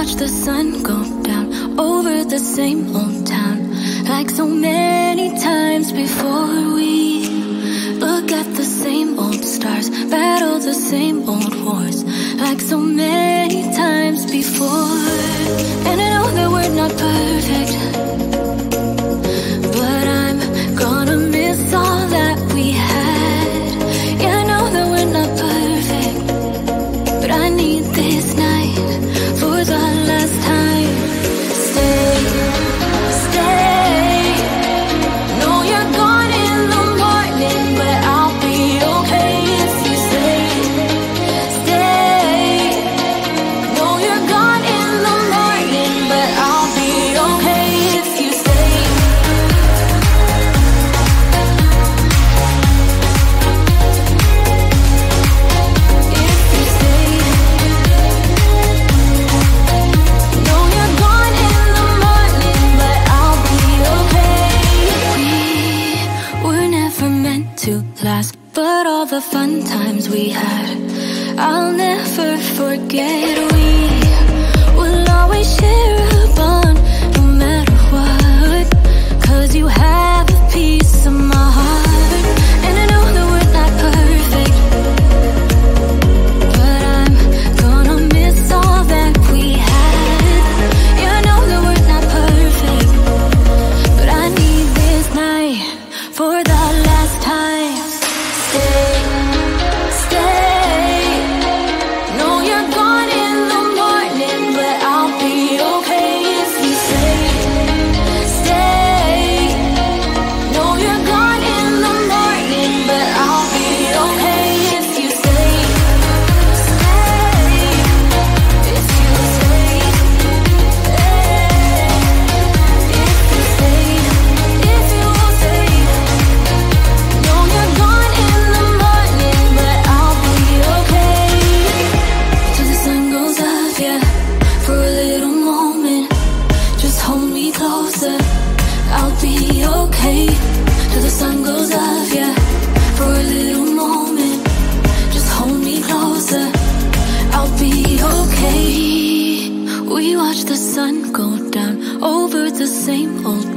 watch the sun go down over the same old town, like so many times before. We look at the same old stars, battle the same old wars, like so many times before. And I know that we're not perfect, but I'm gonna miss all that we had. Yeah, I know that we're not perfect, but I need this night for the last time. Stay, stay. Know you're gone in the morning, but I'll be okay if you stay. Stay. Know you're gone in the morning, but I'll be okay if you stay. If you stay. Know you're gone in the morning, but I'll be okay. We were never meant to last, but all the fun times we had, I'll never forget. We will always share a bond, no matter what, 'cause you have a piece of my heart. And I know that we're not perfect, but I'm gonna miss all that we had. Yeah, I know that we're not perfect, but I need this night for the last time. Stay, stay. Know you're gone in the morning, but I'll be okay if you stay. Stay. Know you're gone in the morning, but I'll be okay if you stay. Stay. If you stay. If you stay. If you stay. Know you're gone in the morning, but I'll be okay. Till the sun goes up, yeah, for a little moment. Just hold me closer, I'll be okay. Till the sun goes up, yeah, for a little moment. Just hold me closer, I'll be okay. We watch the sun go down over the same old